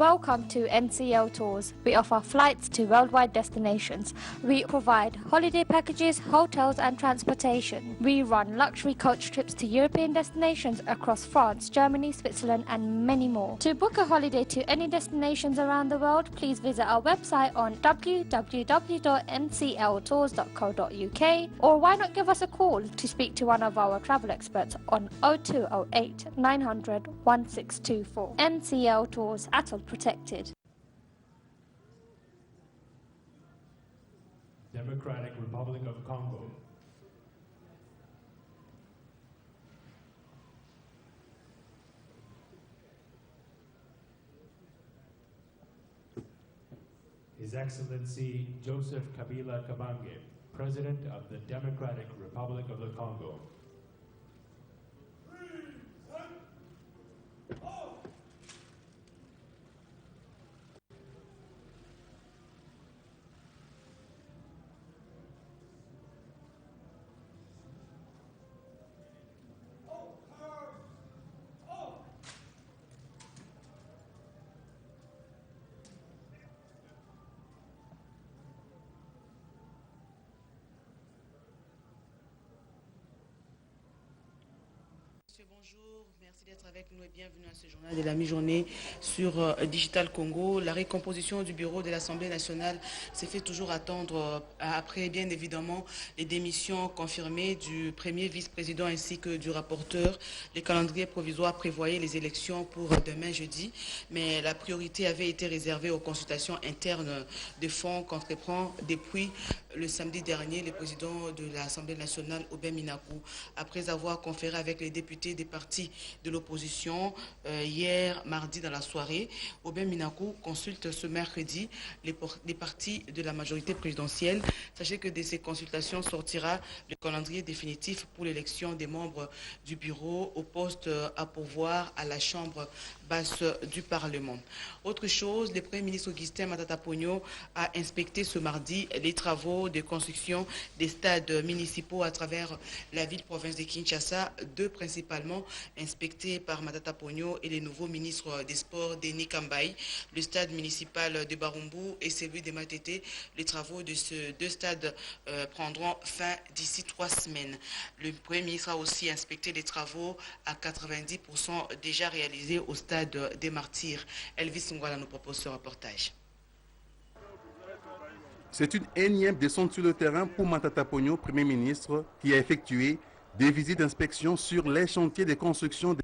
Welcome to NCL Tours. We offer flights to worldwide destinations. We provide holiday packages, hotels and transportation. We run luxury coach trips to European destinations across France, Germany, Switzerland and many more. To book a holiday to any destinations around the world, please visit our website on www.ncltours.co.uk, or why not give us a call to speak to one of our travel experts on 0208 900 1624. NCL Tours, Atoll Protected. Democratic Republic of Congo. His Excellency Joseph Kabila Kabange, President of the Democratic Republic of the Congo. Bonjour, merci d'être avec nous et bienvenue à ce journal de la mi-journée sur Digital Congo. La récomposition du bureau de l'Assemblée nationale s'est fait toujours attendre après bien évidemment les démissions confirmées du premier vice-président ainsi que du rapporteur. Les calendriers provisoires prévoyaient les élections pour demain jeudi, mais la priorité avait été réservée aux consultations internes de fonds qu'entreprend depuis le samedi dernier le président de l'Assemblée nationale, Aubin Minakou, après avoir conféré avec les députés des partis de l'opposition hier mardi dans la soirée. Aubin Minakou consulte ce mercredi les partis de la majorité présidentielle. Sachez que de ces consultations sortira le calendrier définitif pour l'élection des membres du bureau au poste à pourvoir à la Chambre basse du Parlement. Autre chose, le Premier ministre Augustin Matata Ponyo a inspecté ce mardi les travaux de construction des stades municipaux à travers la ville-province de Kinshasa, deux principalement inspectés par Matata Ponyo et les nouveaux ministres des Sports, Denis Kambaï, le stade municipal de Barumbu et celui de Matete. Les travaux de ces deux stades prendront fin d'ici 3 semaines. Le Premier ministre a aussi inspecté les travaux à 90% déjà réalisés au stade des Martyrs. Elvis Ngwala nous propose ce reportage. C'est une énième descente sur le terrain pour Matata Ponyo, Premier ministre, qui a effectué des visites d'inspection sur les chantiers de construction.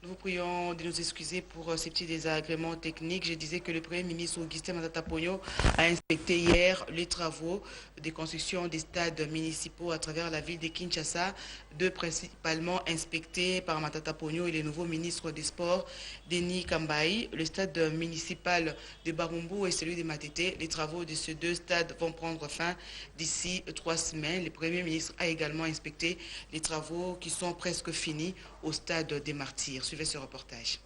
Nous vous prions de nous excuser pour ces petits désagréments techniques. Je disais que le Premier ministre Augustin Matata Ponyo a inspecté hier les travaux de construction des stades municipaux à travers la ville de Kinshasa, deux principalement inspectés par Matata Ponyo et les nouveaux ministres des Sports, Denis Kambaï, le stade municipal de Barumbu et celui de Matete. Les travaux de ces deux stades vont prendre fin d'ici 3 semaines. Le Premier ministre a également inspecté les travaux qui sont presque finis au stade des Martyrs. Suivez ce reportage.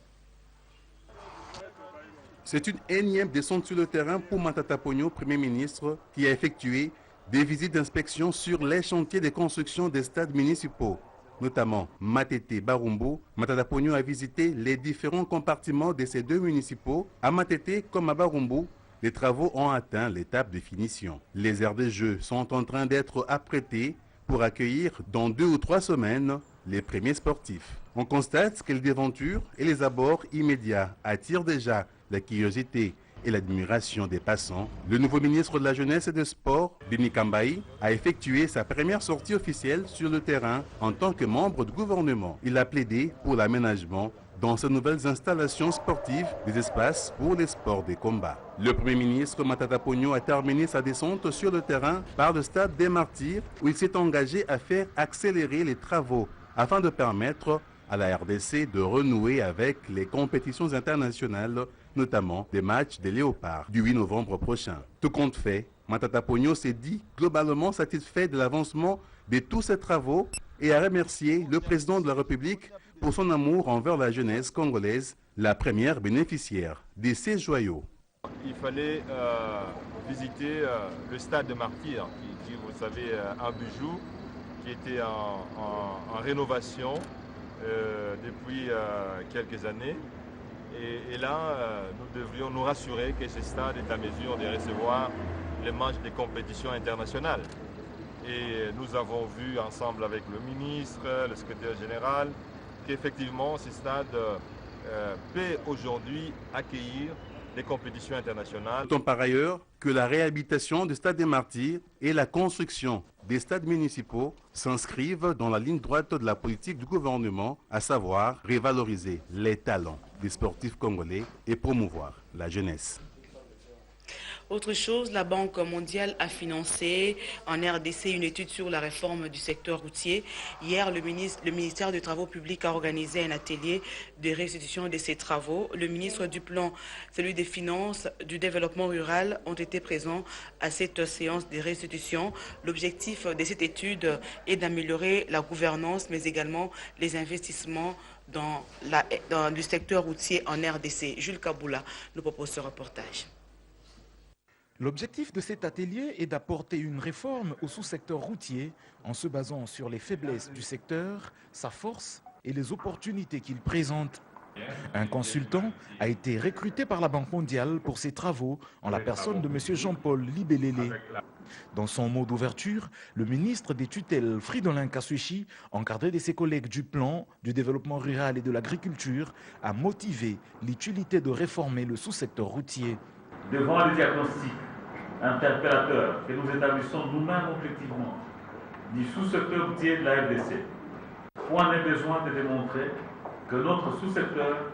C'est une énième descente sur le terrain pour Matata Ponyo, Premier ministre, qui a effectué des visites d'inspection sur les chantiers de construction des stades municipaux, notamment Matete, Barumbu. Matata Ponyo a visité les différents compartiments de ces deux municipaux. À Matete comme à Barumbu, les travaux ont atteint l'étape de finition. Les aires de jeu sont en train d'être apprêtées pour accueillir dans 2 ou 3 semaines les premiers sportifs. On constate que les devantures et les abords immédiats attirent déjà la curiosité et l'admiration des passants. Le nouveau ministre de la Jeunesse et des Sports, Denis Kambaï, a effectué sa première sortie officielle sur le terrain en tant que membre du gouvernement. Il a plaidé pour l'aménagement dans ces nouvelles installations sportives des espaces pour les sports de combat. Le Premier ministre Matata Ponyo a terminé sa descente sur le terrain par le stade des Martyrs où il s'est engagé à faire accélérer les travaux afin de permettre à la RDC de renouer avec les compétitions internationales, notamment des matchs des Léopards du 8 novembre prochain. Tout compte fait, Matata Ponyo s'est dit globalement satisfait de l'avancement de tous ces travaux et a remercié le président de la République pour son amour envers la jeunesse congolaise, la première bénéficiaire de ces joyaux. Il fallait visiter le stade de Martyrs, qui vous savez, un bijou qui était en rénovation depuis quelques années. Et là, nous devrions nous rassurer que ce stade est à mesure de recevoir les matchs des compétitions internationales. Et nous avons vu ensemble avec le ministre, le secrétaire général, qu'effectivement ce stade peut aujourd'hui accueillir des compétitions internationales. Notons par ailleurs que la réhabilitation du stade des Martyrs et la construction des stades municipaux s'inscrivent dans la ligne droite de la politique du gouvernement, à savoir revaloriser les talents des sportifs congolais et promouvoir la jeunesse. Autre chose, la Banque mondiale a financé en RDC une étude sur la réforme du secteur routier. Hier, le ministère des Travaux publics a organisé un atelier de restitution de ces travaux. Le ministre du Plan, celui des Finances, du Développement rural ont été présents à cette séance de restitution. L'objectif de cette étude est d'améliorer la gouvernance, mais également les investissements dans le secteur routier en RDC. Jules Kaboula nous propose ce reportage. L'objectif de cet atelier est d'apporter une réforme au sous-secteur routier en se basant sur les faiblesses du secteur, sa force et les opportunités qu'il présente. Un consultant a été recruté par la Banque mondiale pour ses travaux en la personne de M. Jean-Paul Libelele. Dans son mot d'ouverture, le ministre des tutelles Fridolin Kassuchi, encadré de ses collègues du plan, du développement rural et de l'agriculture, a motivé l'utilité de réformer le sous-secteur routier. Devant les diagnostics interpellateurs que nous établissons nous-mêmes objectivement du sous-secteur routier de la RDC, point n'est besoin de démontrer que notre sous-secteur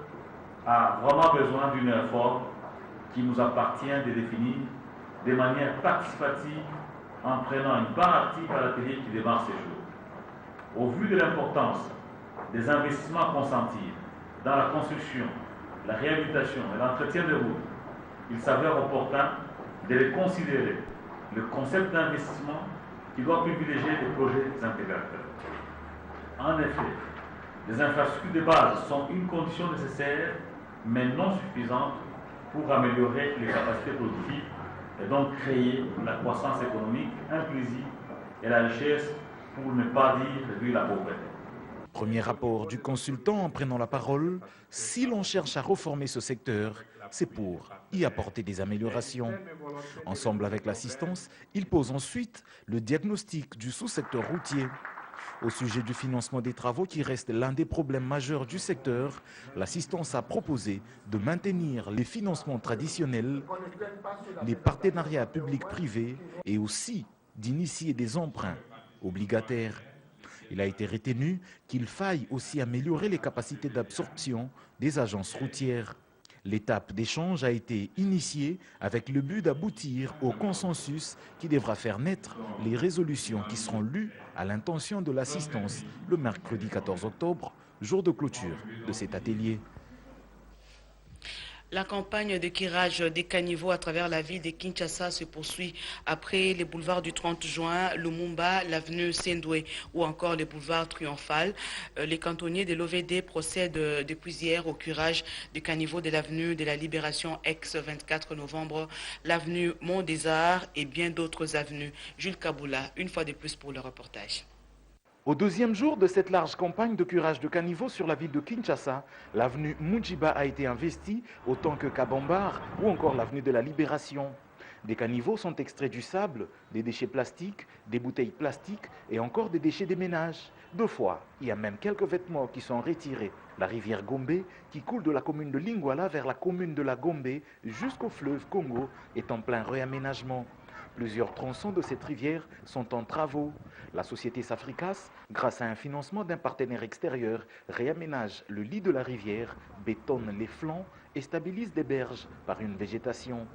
a vraiment besoin d'une réforme qui nous appartient de définir de manière participative en prenant une part active à l'atelier qui démarre ces jours. Au vu de l'importance des investissements consentis dans la construction, la réhabilitation et l'entretien des routes, il s'avère opportun de les considérer le concept d'investissement qui doit privilégier des projets intégrateurs. En effet, les infrastructures de base sont une condition nécessaire, mais non suffisante pour améliorer les capacités productives et donc créer la croissance économique inclusive et la richesse, pour ne pas dire réduire la pauvreté. Premier rapport du consultant en prenant la parole, si l'on cherche à reformer ce secteur, c'est pour y apporter des améliorations. Ensemble avec l'assistance, il pose ensuite le diagnostic du sous-secteur routier. Au sujet du financement des travaux qui reste l'un des problèmes majeurs du secteur, l'assistance a proposé de maintenir les financements traditionnels, les partenariats publics-privés et aussi d'initier des emprunts obligataires. Il a été retenu qu'il faille aussi améliorer les capacités d'absorption des agences routières. L'étape d'échange a été initiée avec le but d'aboutir au consensus qui devra faire naître les résolutions qui seront lues à l'intention de l'assistance le mercredi 14 octobre, jour de clôture de cet atelier. La campagne de curage des caniveaux à travers la ville de Kinshasa se poursuit après les boulevards du 30 juin, Lumumba, l'avenue Sendoué ou encore les boulevards Triomphal. Les cantonniers de l'OVD procèdent depuis hier au curage des caniveaux de l'avenue de la Libération ex-24 novembre, l'avenue Mont des Arts et bien d'autres avenues. Jules Kaboula, une fois de plus pour le reportage. Au deuxième jour de cette large campagne de curage de caniveaux sur la ville de Kinshasa, l'avenue Mujiba a été investie, autant que Kabambar ou encore l'avenue de la Libération. Des caniveaux sont extraits du sable, des déchets plastiques, des bouteilles plastiques et encore des déchets des ménages. Deux fois, il y a même quelques vêtements qui sont retirés. La rivière Gombe, qui coule de la commune de Lingwala vers la commune de la Gombe jusqu'au fleuve Congo, est en plein réaménagement. Plusieurs tronçons de cette rivière sont en travaux. La société Safricas, grâce à un financement d'un partenaire extérieur, réaménage le lit de la rivière, bétonne les flancs et stabilise des berges par une végétation.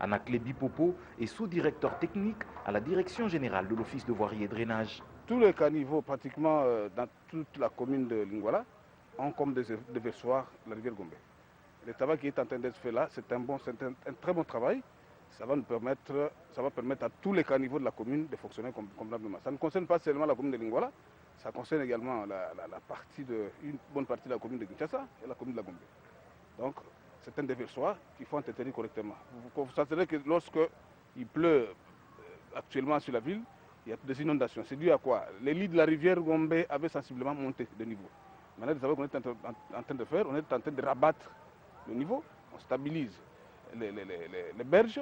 Anakle Bipopo est sous-directeur technique à la direction générale de l'Office de voirie et drainage. Tous les caniveaux, pratiquement dans toute la commune de Lingwala, ont comme déversoir la rivière Gombe. Le travail qui est en train d'être fait là, c'est un très bon travail. Ça va permettre à tous les caniveaux de la commune de fonctionner convenablement. Ça ne concerne pas seulement la commune de Lingwala, ça concerne également une bonne partie de la commune de Kinshasa et la commune de la Gombe. Donc, c'est un déversoir qu'il faut entretenir correctement. Vous constaterez que lorsqu'il pleut actuellement sur la ville, il y a des inondations. C'est dû à quoi? Les lits de la rivière Gombe avaient sensiblement monté de niveau. Maintenant, vous savez qu'on est en train de faire, on est en train de rabattre le niveau, on stabilise les berges.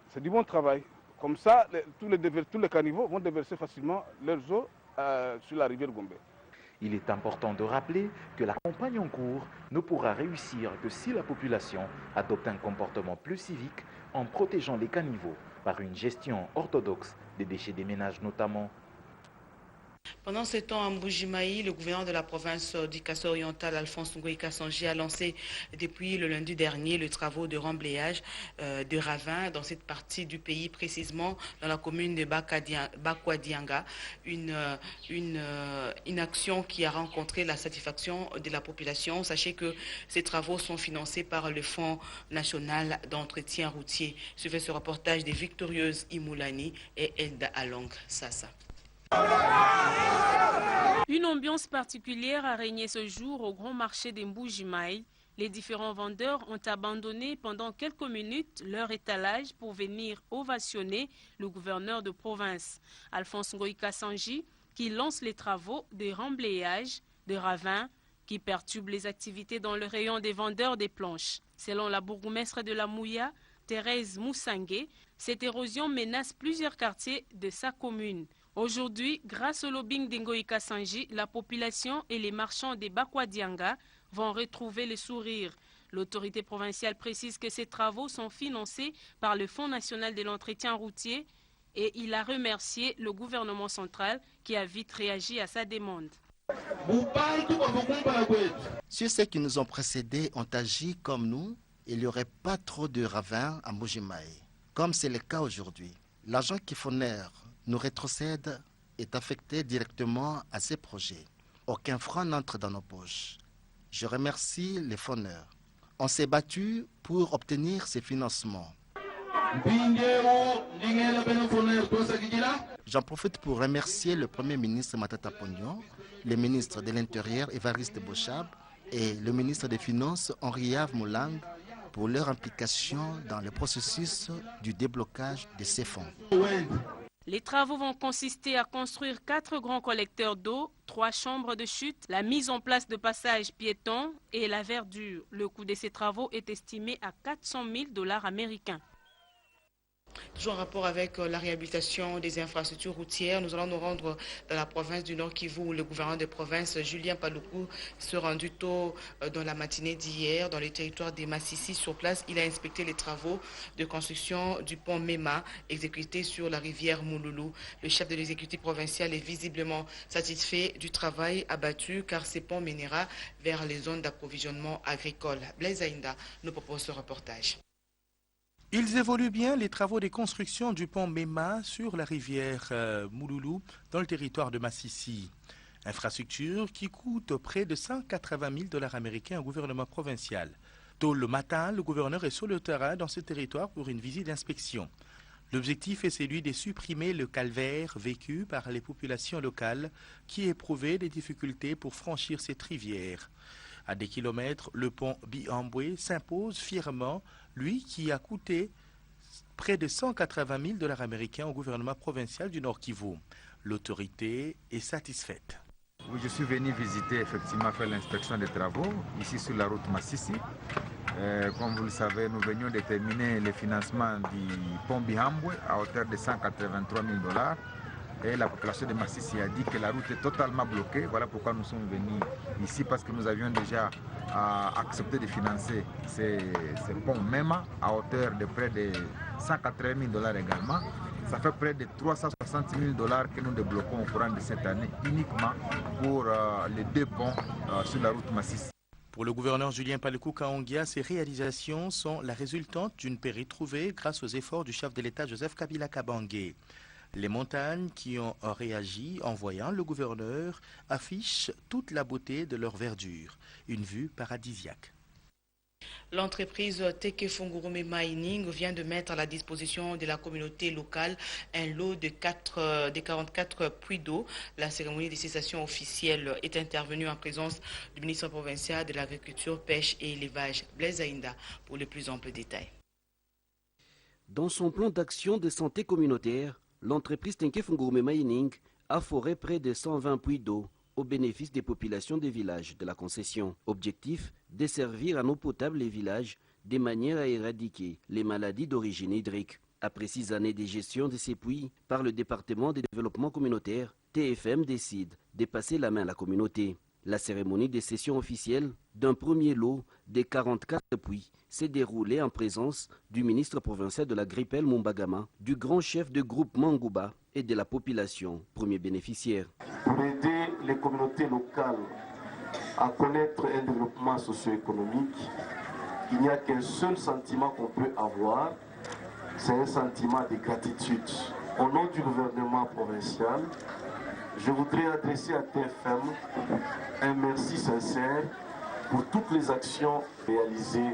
C'est du bon travail. Comme ça, tous les caniveaux vont déverser facilement leurs eaux sur la rivière Gombe. Il est important de rappeler que la campagne en cours ne pourra réussir que si la population adopte un comportement plus civique en protégeant les caniveaux par une gestion orthodoxe des déchets des ménages notamment. Pendant ce temps, à Mbuji-Mayi, le gouverneur de la province du Kasaï-Oriental, Alphonse Ngoï Kassanji, a lancé depuis le lundi dernier les travaux de remblayage de ravins dans cette partie du pays, précisément dans la commune de Bakwadianga. Une action qui a rencontré la satisfaction de la population. Sachez que ces travaux sont financés par le Fonds national d'entretien routier. Suivez ce reportage des Victorieuses Imoulani et Elda Along Sassa. Une ambiance particulière a régné ce jour au grand marché de Mbuji-Mayi. Les différents vendeurs ont abandonné pendant quelques minutes leur étalage pour venir ovationner le gouverneur de province, Alphonse Ngoï Kassanji, qui lance les travaux de remblayage de ravins qui perturbent les activités dans le rayon des vendeurs des planches. Selon la bourgmestre de la Mouya, Thérèse Moussangué, cette érosion menace plusieurs quartiers de sa commune. Aujourd'hui, grâce au lobbying d'Ngoï Kassanji, la population et les marchands des Bakwadianga vont retrouver le sourire. L'autorité provinciale précise que ces travaux sont financés par le Fonds national de l'entretien routier et il a remercié le gouvernement central qui a vite réagi à sa demande. Ceux qui nous ont précédés ont agi comme nous. Il n'y aurait pas trop de ravins à Mbuji-Mayi, comme c'est le cas aujourd'hui. L'argent qui Foner nous rétrocède est affecté directement à ces projets. Aucun franc n'entre dans nos poches. Je remercie les fondeurs. On s'est battu pour obtenir ces financements. J'en profite pour remercier le Premier ministre Matata Ponyo, le ministre de l'Intérieur Évariste Bochab et le ministre des Finances Henri-Yves Moulang pour leur implication dans le processus du déblocage de ces fonds. Les travaux vont consister à construire 4 grands collecteurs d'eau, 3 chambres de chute, la mise en place de passages piétons et la verdure. Le coût de ces travaux est estimé à 400 000 $ américains. Toujours en rapport avec la réhabilitation des infrastructures routières, nous allons nous rendre dans la province du Nord Kivu où le gouverneur de province, Julien Paluku, se rendu tôt dans la matinée d'hier dans le territoire des Massissi. Sur place, il a inspecté les travaux de construction du pont Mema exécuté sur la rivière Mouloulou. Le chef de l'exécutif provincial est visiblement satisfait du travail abattu car ce pont mènera vers les zones d'approvisionnement agricole. Blaise Aïnda nous propose ce reportage. Ils évoluent bien les travaux de construction du pont Mema sur la rivière Mouloulou dans le territoire de Massissi. Infrastructure qui coûte près de 180 000 $ américains au gouvernement provincial. Tôt le matin, le gouverneur est sur le terrain dans ce territoire pour une visite d'inspection. L'objectif est celui de supprimer le calvaire vécu par les populations locales qui éprouvaient des difficultés pour franchir cette rivière. À des kilomètres, le pont Biambwe s'impose fièrement, lui qui a coûté près de 180 000 $ américains au gouvernement provincial du Nord Kivu. L'autorité est satisfaite. Oui, je suis venu visiter, effectivement, faire l'inspection des travaux ici sur la route Massissi. Comme vous le savez, nous venions de terminer le financement du pont Biambwe à hauteur de 183 000 $. Et la population de Massissi a dit que la route est totalement bloquée. Voilà pourquoi nous sommes venus ici, parce que nous avions déjà accepté de financer ce pont Mema à hauteur de près de 180 000 $ également. Ça fait près de 360 000 $ que nous débloquons au courant de cette année, uniquement pour les 2 ponts sur la route Massissi. Pour le gouverneur Julien Paluku Kaongia, ces réalisations sont la résultante d'une paix retrouvée grâce aux efforts du chef de l'État Joseph Kabila Kabange. Les montagnes qui ont réagi en voyant le gouverneur affichent toute la beauté de leur verdure, une vue paradisiaque. L'entreprise Teke Fungurume Mining vient de mettre à la disposition de la communauté locale un lot de 44 puits d'eau. La cérémonie de cessation officielle est intervenue en présence du ministre provincial de l'Agriculture, Pêche et Élevage, Blaise Aïnda, pour les plus amples détails. Dans son plan d'action de santé communautaire, l'entreprise Tenke Fungurume Mining a foré près de 120 puits d'eau au bénéfice des populations des villages de la concession. Objectif, desservir en eau potable les villages de manière à éradiquer les maladies d'origine hydrique. Après 6 années de gestion de ces puits par le département de développement communautaire, TFM décide de passer la main à la communauté. La cérémonie de cession officielle d'un premier lot des 44 puits s'est déroulée en présence du ministre provincial de l'Agripel Mumbagama, du grand chef de groupe Mangouba et de la population, premier bénéficiaire. Pour aider les communautés locales à connaître un développement socio-économique, il n'y a qu'un seul sentiment qu'on peut avoir, c'est un sentiment de gratitude. Au nom du gouvernement provincial, je voudrais adresser à TFM un merci sincère pour toutes les actions réalisées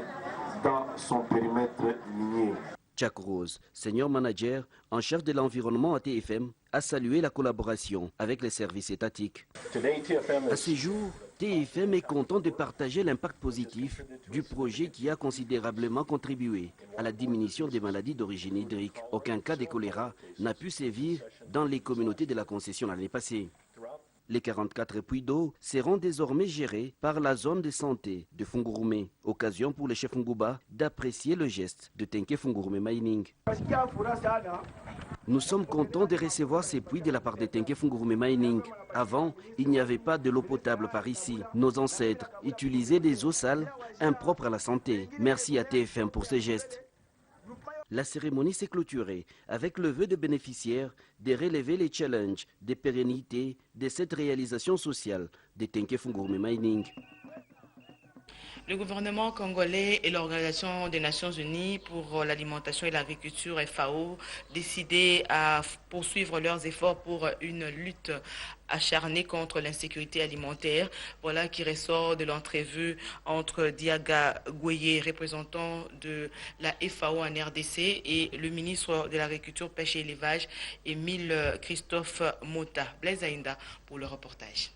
dans son périmètre minier. Jack Rose, senior manager en charge de l'environnement à TFM, a salué la collaboration avec les services étatiques. À ce jour, TFM est content de partager l'impact positif du projet qui a considérablement contribué à la diminution des maladies d'origine hydrique. Aucun cas de choléra n'a pu sévir dans les communautés de la concession l'année passée. Les 44 puits d'eau seront désormais gérés par la zone de santé de Fungurume. Occasion pour le chef Ngouba d'apprécier le geste de Tenke Fungurume Mining. Nous sommes contents de recevoir ces puits de la part de Tenke Fungurume Mining. Avant, il n'y avait pas de l'eau potable par ici. Nos ancêtres utilisaient des eaux sales, impropres à la santé. Merci à TFM pour ce geste. La cérémonie s'est clôturée avec le vœu de bénéficiaires de relever les challenges de pérennité de cette réalisation sociale de Tenke Fungurume Mining. Le gouvernement congolais et l'Organisation des Nations Unies pour l'alimentation et l'agriculture, FAO, décidé à poursuivre leurs efforts pour une lutte acharnée contre l'insécurité alimentaire. Voilà qui ressort de l'entrevue entre Diaga Gweye, représentant de la FAO en RDC, et le ministre de l'Agriculture, Pêche et Élevage, Émile Christophe Mota. Blaise Aïnda pour le reportage.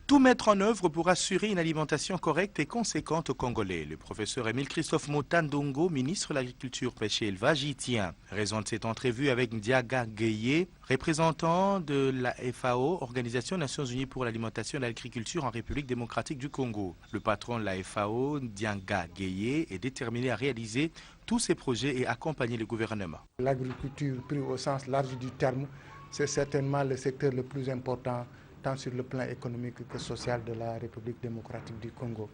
Tout mettre en œuvre pour assurer une alimentation correcte et conséquente aux Congolais. Le professeur Émile Christophe Motandongo, ministre de l'Agriculture, Pêche et Élevage, y tient. Raison de cette entrevue avec Diaga Gweye, représentant de la FAO, Organisation des Nations Unies pour l'alimentation et l'agriculture en République démocratique du Congo. Le patron de la FAO, Diaga Gweye, est déterminé à réaliser tous ces projets et accompagner le gouvernement. L'agriculture, pris au sens large du terme, c'est certainement le secteur le plus important tant sur le plan économique que social de la République démocratique du Congo.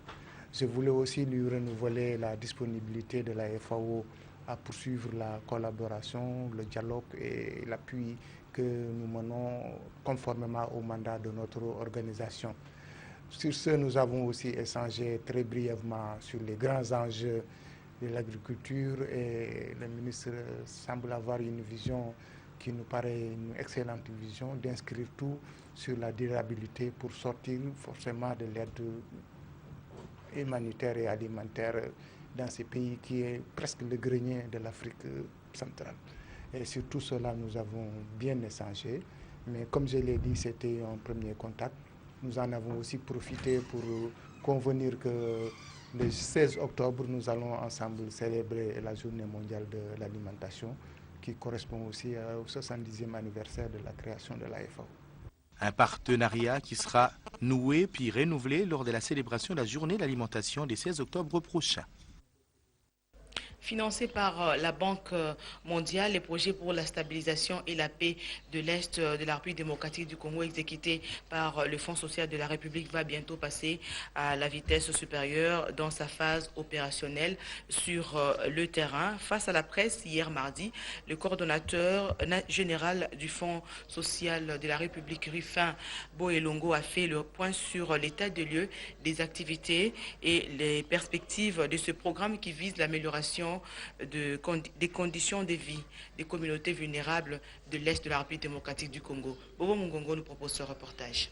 Je voulais aussi lui renouveler la disponibilité de la FAO à poursuivre la collaboration, le dialogue et l'appui que nous menons conformément au mandat de notre organisation. Sur ce, nous avons aussi échangé très brièvement sur les grands enjeux de l'agriculture et le ministre semble avoir une vision qui nous paraît une excellente vision d'inscrire tout sur la durabilité pour sortir forcément de l'aide humanitaire et alimentaire dans ces pays qui est presque le grenier de l'Afrique centrale. Et sur tout cela, nous avons bien échangé, mais comme je l'ai dit, c'était un premier contact. Nous en avons aussi profité pour convenir que le 16 octobre, nous allons ensemble célébrer la journée mondiale de l'alimentation, qui correspond aussi au 70e anniversaire de la création de la FAO. Un partenariat qui sera noué puis renouvelé lors de la célébration de la journée de l'alimentation du 16 octobre prochain. Financé par la Banque mondiale, les projets pour la stabilisation et la paix de l'Est de la République démocratique du Congo exécutés par le Fonds social de la République va bientôt passer à la vitesse supérieure dans sa phase opérationnelle sur le terrain. Face à la presse, hier mardi, le coordonnateur général du Fonds social de la République, Rufin Boelongo, a fait le point sur l'état des lieux des activités et les perspectives de ce programme qui vise l'amélioration des conditions de vie des communautés vulnérables de l'Est de la République démocratique du Congo. Bobo Mungongo nous propose ce reportage.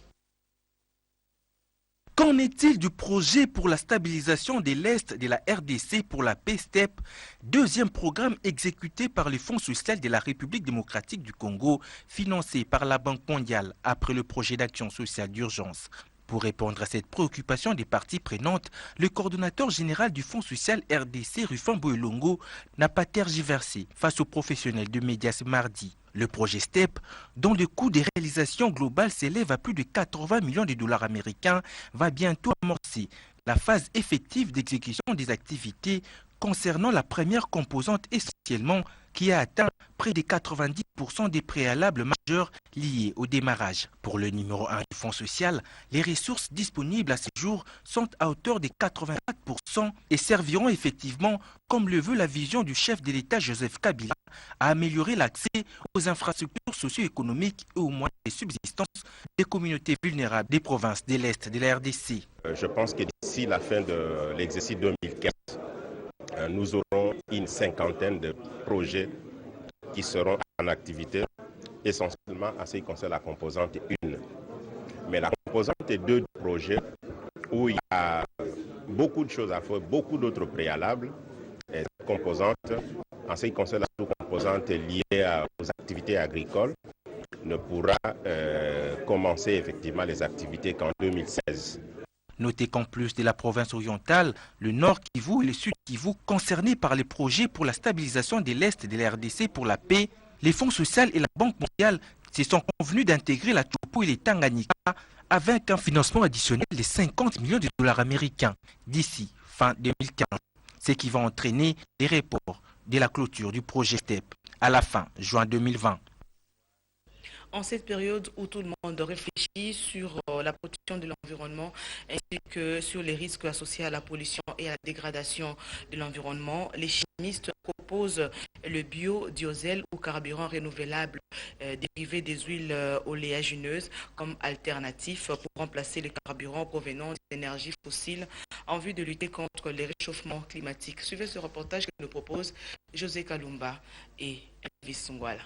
Qu'en est-il du projet pour la stabilisation de l'Est de la RDC pour la paix STEP, deuxième programme exécuté par le Fonds social de la République démocratique du Congo, financé par la Banque mondiale après le projet d'action sociale d'urgence? Pour répondre à cette préoccupation des parties prenantes, le coordonnateur général du Fonds social RDC, Rufin Boelongo, n'a pas tergiversé face aux professionnels de médias ce mardi. Le projet STEP, dont le coût des réalisations globales s'élève à plus de 80 millions de dollars américains, va bientôt amorcer la phase effective d'exécution des activités concernant la première composante essentiellement qui a atteint près de 90% des préalables majeurs liés au démarrage. Pour le numéro 1 du Fonds social, les ressources disponibles à ce jour sont à hauteur de 84% et serviront effectivement, comme le veut la vision du chef de l'État Joseph Kabila, à améliorer l'accès aux infrastructures socio-économiques et aux moyens de subsistance des communautés vulnérables des provinces de l'Est de la RDC. Je pense que d'ici la fin de l'exercice 2015, nous aurons une cinquantaine de projets qui seront en activité, essentiellement en ce qui concerne la composante 1. Mais la composante 2 du projet, où il y a beaucoup de choses à faire, beaucoup d'autres préalables, et cette composante, en ce qui concerne la sous-composante liée aux activités agricoles, ne pourra commencer effectivement les activités qu'en 2016. Notez qu'en plus de la province orientale, le Nord Kivu et le Sud Kivu concernés par les projets pour la stabilisation de l'Est de la RDC pour la paix, les fonds sociaux et la Banque mondiale se sont convenus d'intégrer la Tchopo et les Tanganyika avec un financement additionnel de 50 millions de dollars américains d'ici fin 2015, ce qui va entraîner les reports de la clôture du projet STEP à la fin juin 2020. En cette période où tout le monde réfléchit sur la protection de l'environnement ainsi que sur les risques associés à la pollution et à la dégradation de l'environnement, les chimistes proposent le biodiesel ou carburant renouvelable dérivé des huiles oléagineuses comme alternatif pour remplacer les carburants provenant des énergies fossiles en vue de lutter contre les réchauffements climatiques. Suivez ce reportage que nous propose José Kalumba et Elvis Sungwala.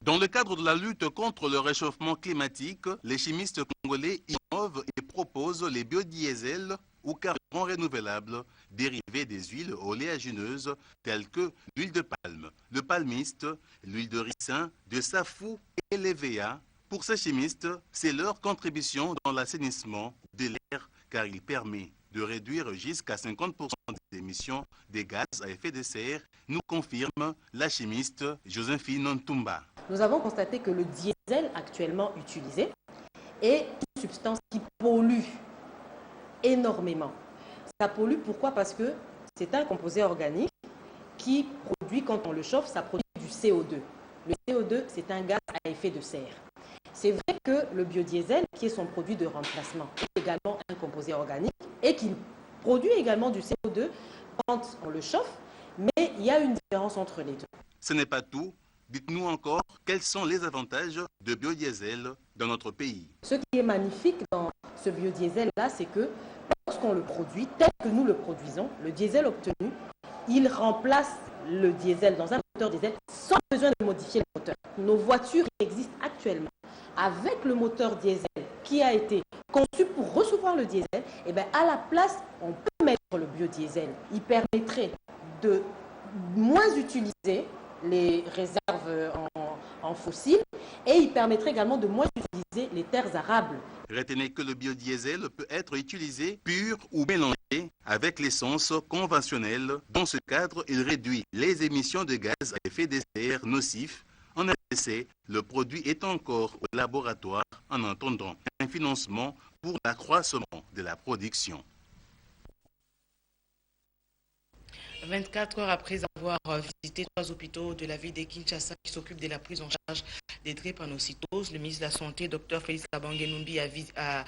Dans le cadre de la lutte contre le réchauffement climatique, les chimistes congolais innovent et proposent les biodiesels ou carburants renouvelables dérivés des huiles oléagineuses telles que l'huile de palme, le palmiste, l'huile de ricin, de safou et l'EVA. Pour ces chimistes, c'est leur contribution dans l'assainissement de l'air car il permet de réduire jusqu'à 50% des émissions de gaz à effet de serre, nous confirme la chimiste Joséphine Ntumba. Nous avons constaté que le diesel actuellement utilisé est une substance qui pollue énormément. Ça pollue pourquoi? Parce que c'est un composé organique qui produit, quand on le chauffe, ça produit du CO2. Le CO2, c'est un gaz à effet de serre. C'est vrai que le biodiesel, qui est son produit de remplacement, est également un composé organique et qu'il produit également du CO2 quand on le chauffe, mais il y a une différence entre les deux. Ce n'est pas tout. Dites-nous encore quels sont les avantages de biodiesel dans notre pays. Ce qui est magnifique dans ce biodiesel-là, c'est que lorsqu'on le produit, tel que nous le produisons, le diesel obtenu, il remplace le diesel dans un moteur diesel sans besoin de modifier le moteur. Nos voitures existent actuellement avec le moteur diesel qui a été conçu pour recevoir le diesel. Et bien à la place, on peut mettre le biodiesel. Il permettrait de moins utiliser les réserves en fossiles et il permettrait également de moins utiliser les terres arables. Retenez que le biodiesel peut être utilisé pur ou mélangé avec l'essence conventionnelle. Dans ce cadre, il réduit les émissions de gaz à effet de serre nocifs. En RDC, le produit est encore au laboratoire en attendant un financement pour l'accroissement de la production. 24 heures après avoir visité 3 hôpitaux de la ville de Kinshasa qui s'occupent de la prise en charge des drépanocytoses, le ministre de la Santé, Dr Félix Kabange-Numbi, a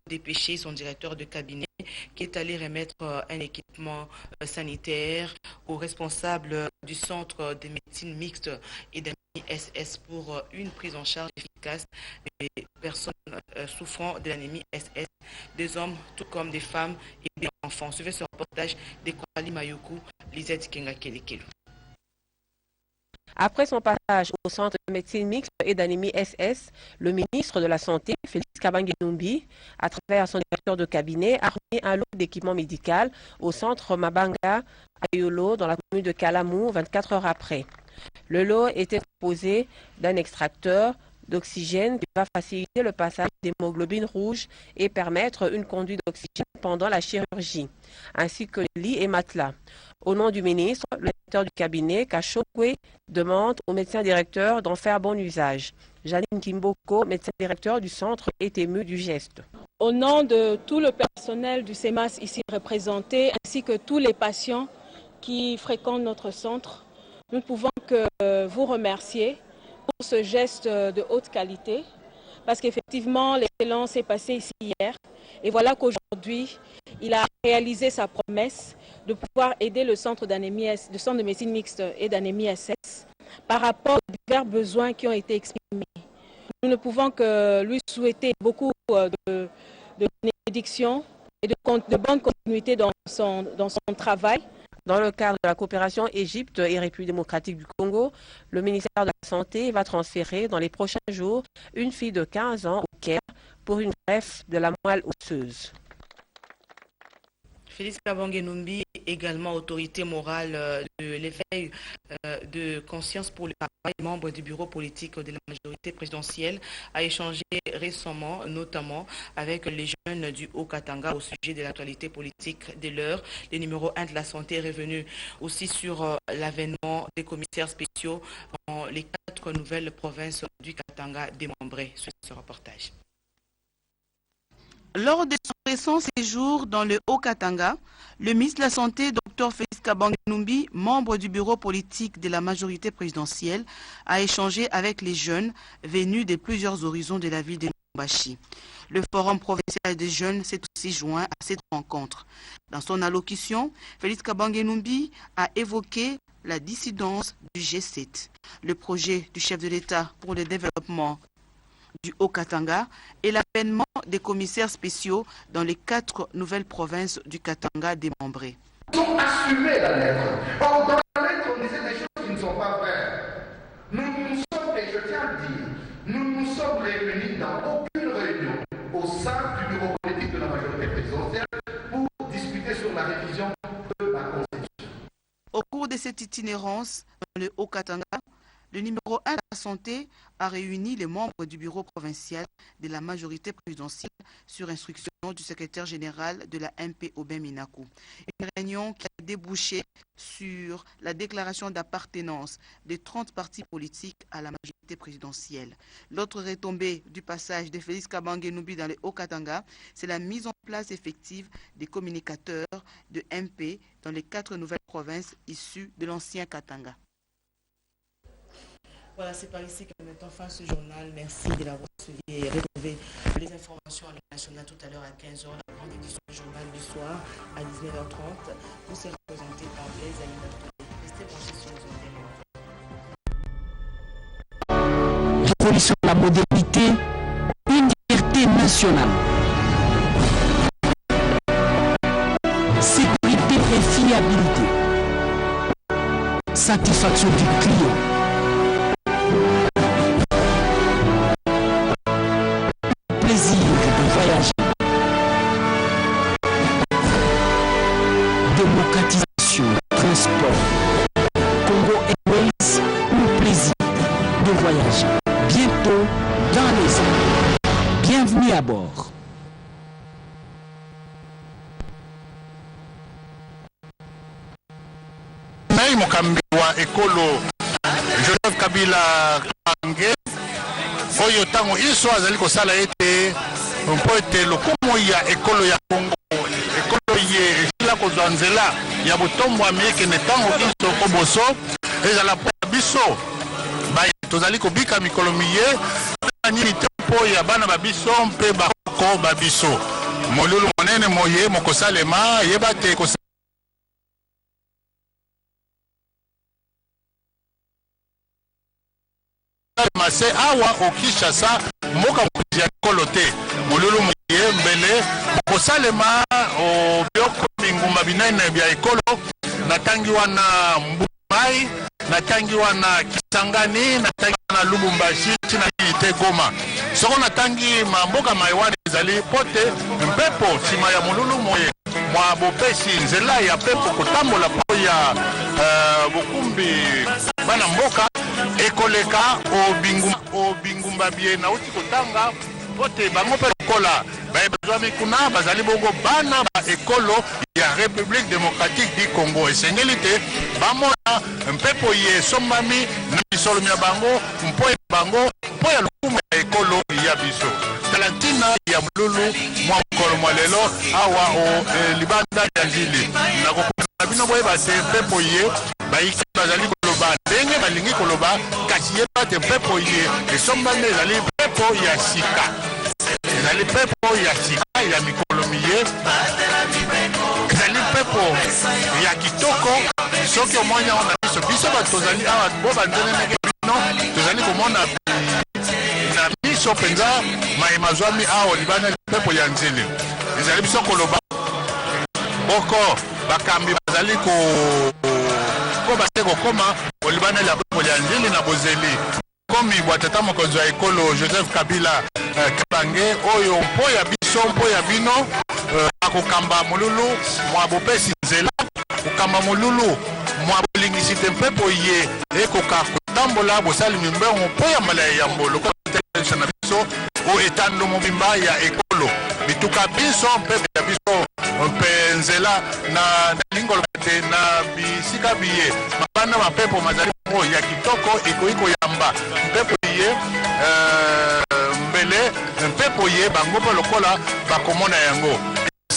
dépêché son directeur de cabinet qui est allé remettre un équipement sanitaire aux responsables du centre de médecine mixte et d'anémie SS pour une prise en charge efficace des personnes souffrant de l'anémie SS, des hommes tout comme des femmes et des enfants. Suivez ce reportage de Kwali Mayuku, Lisette Kenga-Kelekelu. Après son passage au centre de médecine mixte et d'anémie SS, le ministre de la Santé, Félix Kabange-Numbi, à travers son directeur de cabinet, a remis un lot d'équipement médical au centre Mabanga Ayolo dans la commune de Kalamou 24 heures après. Le lot était composé d'un extracteur, d'oxygène qui va faciliter le passage d'hémoglobine rouge et permettre une conduite d'oxygène pendant la chirurgie, ainsi que les lits et matelas. Au nom du ministre, le directeur du cabinet, Kachokwe, demande au médecin directeur d'en faire bon usage. Janine Kimboko, médecin directeur du centre, est émue du geste. Au nom de tout le personnel du CEMAS ici représenté, ainsi que tous les patients qui fréquentent notre centre, nous ne pouvons que vous remercier pour ce geste de haute qualité, parce qu'effectivement, l'excellence est passée ici hier. Et voilà qu'aujourd'hui, il a réalisé sa promesse de pouvoir aider le centre de médecine mixte et d'anémie SS par rapport aux divers besoins qui ont été exprimés. Nous ne pouvons que lui souhaiter beaucoup de bénédictions et de bonne continuité dans son travail. Dans le cadre de la coopération Égypte et République démocratique du Congo, le ministère de la Santé va transférer dans les prochains jours une fille de 15 ans au Caire pour une greffe de la moelle osseuse. Félix Kabange Numbi, également autorité morale de l'éveil de conscience pour le travail, membre du bureau politique de la majorité présidentielle, a échangé récemment, notamment avec les jeunes du Haut-Katanga au sujet de l'actualité politique de l'heure. Le numéro 1 de la santé est revenu aussi sur l'avènement des commissaires spéciaux dans les 4 nouvelles provinces du Katanga démembrées. Sur ce reportage. Lors de son récent séjour dans le Haut-Katanga, le ministre de la Santé, Dr Félix Kabange Numbi, membre du bureau politique de la majorité présidentielle, a échangé avec les jeunes venus de plusieurs horizons de la ville de Lubumbashi. Le forum provincial des jeunes s'est aussi joint à cette rencontre. Dans son allocution, Félix Kabange Numbi a évoqué la dissidence du G7, le projet du chef de l'État pour le développement du Haut-Katanga et l'avènement des commissaires spéciaux dans les 4 nouvelles provinces du Katanga démembrées. Nous avons assumé la lettre. Or, dans la lettre, on disait des choses qui ne sont pas vraies. Nous nous sommes, et je tiens à le dire, nous nous sommes réunis dans aucune réunion au sein du bureau politique de la majorité présidentielle pour discuter sur la révision de la Constitution. Au cours de cette itinérance dans le Haut-Katanga, le numéro 1 de la santé a réuni les membres du bureau provincial de la majorité présidentielle sur instruction du secrétaire général de la MP Aubin Minakou. Une réunion qui a débouché sur la déclaration d'appartenance des 30 partis politiques à la majorité présidentielle. L'autre retombée du passage de Félix Kabange Numbi dans le Haut-Katanga, c'est la mise en place effective des communicateurs de MP dans les 4 nouvelles provinces issues de l'ancien Katanga. Voilà, c'est par ici que nous mettons fin à ce journal. Merci de l'avoir suivi et retrouvé les informations à l'international tout à l'heure à 15h. La grande édition du journal du soir à 19h30 vous sera présentée par Blaise Alimatouré. Restez branchés sur nos antennes. Révolution de la modernité, une liberté nationale. Sécurité et fiabilité. Satisfaction du client. Plaisir de voyager. Démocratisation, transport. Congo Airways, un plaisir de voyager. Bientôt dans les airs. Bienvenue à bord. Naï Mokambi wa ekolo Joseph Kabila Kabange oyo tango iso azali kosala ete mpo ete lokumu ya ekolo ya Congo ekolo ye esila kozwa nzela ya botombo amekende tango iso koboso ezala mpo biso tozali kobika mikolo miye nini te mpo ya bana babiso mpe bakoko babiso molulu monene moye mokosalema yeba te mase awa okishasa mboka ya ekolo te molulu moye mbele kosalema o bioko mingumba binene bya ekolo natangi wana Mbubai natangi wana Kisangani natangi wana Lubumbashi tina ite Goma soko natangi mamboka maiwana ezali pote mpepo sima ya molulu moye mwa bopesi nzela ya pepo kotambola po ya bokumbi bana mboka ekoleka o bingumba bien na uti kotanga pote bango pe lokola bazwami kuna bazali bongo bana ba ekolo ya République démocratique du Congo esengeli te bamona mpepo ye sombami na misolo ya bango mpo ya bango mpo ya lukumu ya ekolo ya biso Valentina ya mululu mwa mokolo mwa lelo awa o libanda ya Nzili na bino boye base mpepo ye baiki bazali koloba ndenge balingi koloba kasi ye bate mpepo ye esombami ezali mpepo ya sika ezali mpepo ya sika ya mikolo miye ezali mpepo ya kitoko soki omwanya ona biso batozali awa bo banzeneneke bino tozali komona na biso penza maemazwami awa libana mpepo ya Nzili ezali biso koloba boko bakambi bazali ko base kokoma olibana ya mpepo ya Nzili na bozeli komi bwatata mokonzi ya ekolo Joseph Kabila Kabange oyo mpo ya biso mpo ya bino akokamba mululu mwa bopesi nzela kokamba mululu mwa bolingisi te mpepo ye ekoka kotambola bosali mimbengo mpo ya mbala ya mbolo kotelesa na biso o etando mobimba ya ekolo bituka biso mpepo ya biso mpe nzela na lingolo te na bisika biye mabana mapepo mazali mo ya kitoko ekoiko yamba mpepo ye mbele mpepo ye bango mpe lokola bakomona yango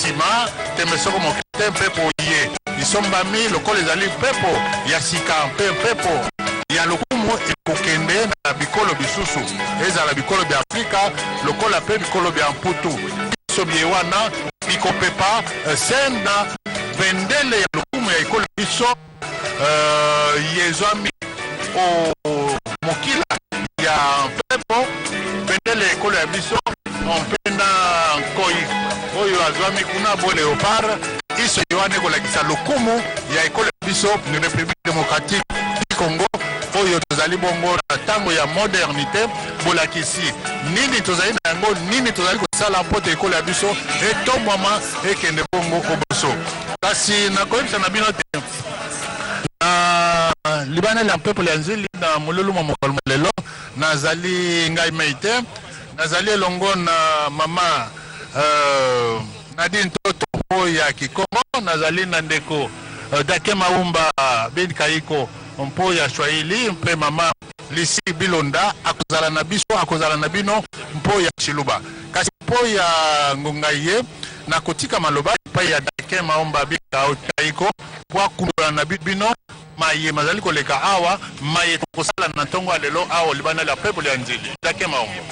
sima temesoko mokite mpepo ye isombami lokola ezali mpepo ya sika mpe mpepo ya lokumu ekokende na bikolo bisusu ezala bikolo bya Afrika lokola mpe bikolo bya mputu biso bie wana bikopepa senda bendele ya lokumu ya ekolo biso yezwami o mokila ya mpepo bendele ekolo ya biso mpena nkoi oyo azwami kuna bo leopard iso yoane kolakisa lokumu ya ekolo ya biso ni République démocratique du Congo oyo tozali bongo na tango ya modernité bolakisi nini tozali na yango nini tozali kosala mpo te ekolo ya biso etombwama ekende bongo oboso kasi nakoyebisa na bino te libana ya mpepo ya Nzili na mululu mwa mokolo lelo nazali ngai meite nazali elongo na mama Nadine Toto ya Kikongo nazali na ndeko Dake Maumba Ben Kaiko mpo ya Swahili mpe mama Lisi Bilonda akozala na biso akozala na bino mpo ya Chiluba kasi mpo ya Ngongaye na kotika maloba pa ya Dake Maumba Ben Kaiko kwa kundola na bino maye mazali koleka awa maye kosala na ntongo alelo awa libana la pepo ya Nzili Dake Maumba.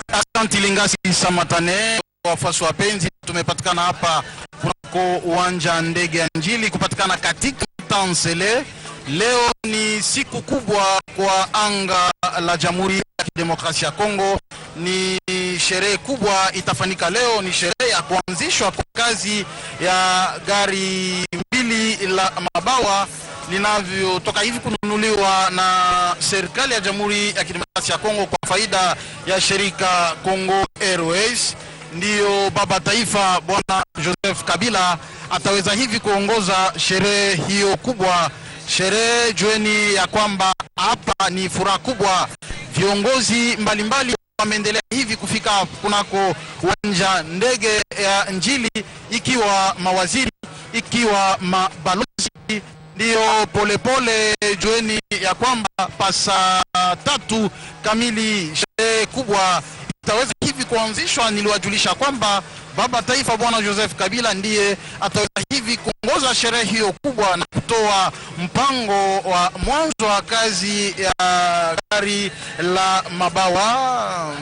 Asante Lingasi Samatane, wafuasi wapenzi, tumepatikana hapa kunako uwanja ndege ya Njili kupatikana katika Tansele. Leo ni siku kubwa kwa anga la Jamhuri ya Kidemokrasia ya Kongo. Ni sherehe kubwa itafanyika leo, ni sherehe ya kuanzishwa kwa kazi ya gari mbili la mabawa linavyotoka hivi kununuliwa na serikali ya Jamhuri ya Kidemokrasia ya Kongo kwa faida ya shirika Congo Airways. Ndiyo baba taifa bwana Joseph Kabila ataweza hivi kuongoza sherehe hiyo kubwa. Sherehe jueni ya kwamba hapa ni furaha kubwa. Viongozi mbalimbali wameendelea hivi kufika kunako uwanja ndege ya Njili, ikiwa mawaziri, ikiwa mabalozi. Ndiyo polepole jueni ya kwamba pasa 3 kamili sherehe kubwa itaweza hivi kuanzishwa. Niliwajulisha kwamba baba taifa bwana Joseph Kabila ndiye ataweza hivi kuongoza sherehe hiyo kubwa na kutoa mpango wa mwanzo wa kazi ya gari la mabawa.